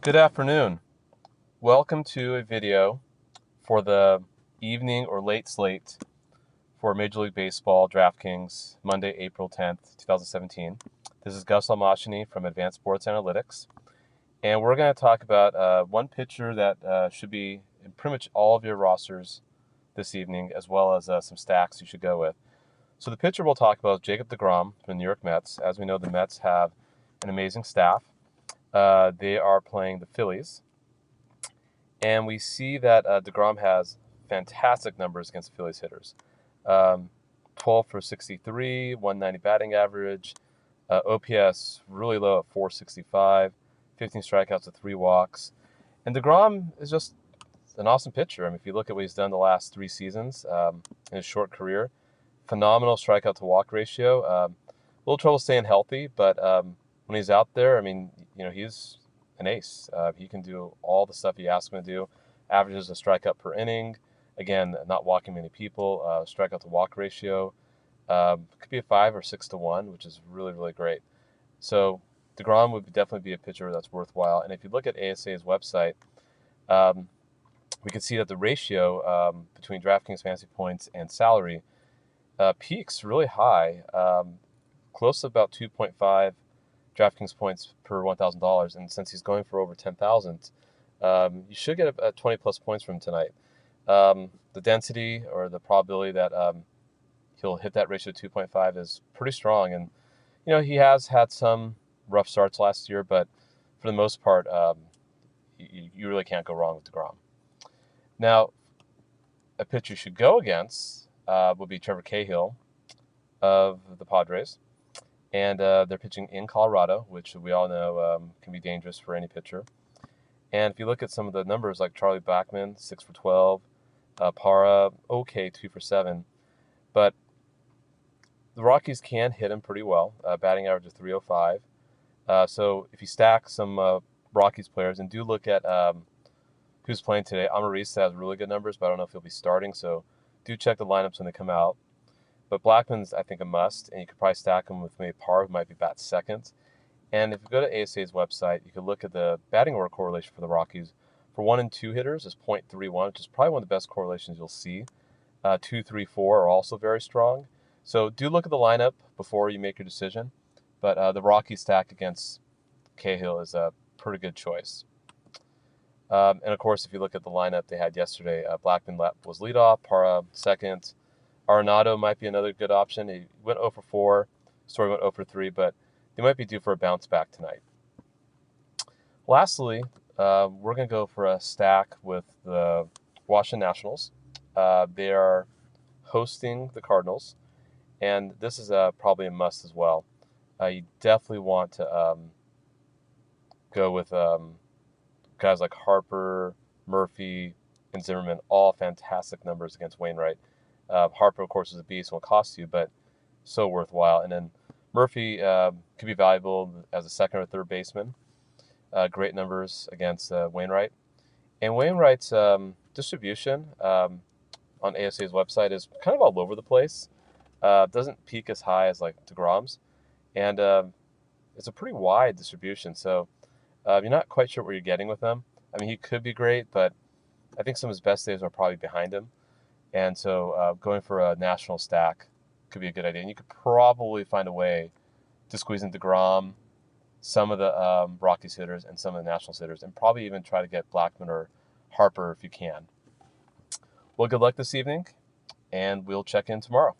Good afternoon. Welcome to a video for the evening or late slate for Major League Baseball DraftKings, Monday, April 10th, 2017. This is Gus Almashini from Advanced Sports Analytics, and we're going to talk about one pitcher that should be in pretty much all of your rosters this evening, as well as some stacks you should go with. So the pitcher we'll talk about is Jacob DeGrom from the New York Mets. As we know, the Mets have an amazing staff. They are playing the Phillies. And we see that DeGrom has fantastic numbers against Phillies hitters. 12 for 63, 190 batting average, OPS really low at 465, 15 strikeouts to 3 walks. And DeGrom is just an awesome pitcher. I mean, if you look at what he's done the last 3 seasons in his short career, phenomenal strikeout to walk ratio. A little trouble staying healthy, but when he's out there, I mean, he's an ace. He can do all the stuff you ask him to do. Averages a strikeout per inning. Again, not walking many people. Strikeout to walk ratio could be a 5 or 6 to 1, which is really, really great. So DeGrom would definitely be a pitcher that's worthwhile. And if you look at ASA's website, we can see that the ratio between DraftKings fantasy points and salary peaks really high, close to about 2.5 DraftKings points per $1,000, and since he's going for over 10,000, you should get 20 plus points from him tonight. The density or the probability that he'll hit that ratio of 2.5 is pretty strong, and he has had some rough starts last year, but for the most part, you really can't go wrong with DeGrom. Now, a pitcher you should go against would be Trevor Cahill of the Padres. And they're pitching in Colorado, which we all know can be dangerous for any pitcher. And if you look at some of the numbers, like Charlie Blackmon, 6 for 12, Parra, okay, 2 for 7. But the Rockies can hit him pretty well, batting average of 305. So if you stack some Rockies players, and do look at who's playing today. Amarista has really good numbers, but I don't know if he'll be starting, so do check the lineups when they come out. But Blackmon's, I think, a must, and you could probably stack him with maybe Parr, who might be bat second. And if you go to ASA's website, you can look at the batting order correlation for the Rockies. For 1 and 2 hitters, is 0.31, which is probably one of the best correlations you'll see. 2, 3, 4 are also very strong. So do look at the lineup before you make your decision. But the Rockies stack against Cahill is a pretty good choice. And of course, if you look at the lineup they had yesterday, Blackmon was leadoff, Parra second. Arenado might be another good option. He went 0 for 4. Story went 0 for 3, but they might be due for a bounce back tonight. Lastly, we're going to go for a stack with the Washington Nationals. They are hosting the Cardinals, and this is probably a must as well. You definitely want to go with guys like Harper, Murphy, and Zimmerman, all fantastic numbers against Wainwright. Harper, of course, is a beast, won't cost you, but so worthwhile. And then Murphy could be valuable as a second or third baseman. Great numbers against Wainwright. And Wainwright's distribution on ASA's website is kind of all over the place. Doesn't peak as high as like DeGrom's. And it's a pretty wide distribution. So you're not quite sure what you're getting with him. I mean, he could be great, but I think some of his best days are probably behind him. And so going for a national stack could be a good idea. And you could probably find a way to squeeze in DeGrom, some of the Rockies hitters, and some of the Nationals hitters, and probably even try to get Blackmon or Harper if you can. Well, good luck this evening, and we'll check in tomorrow.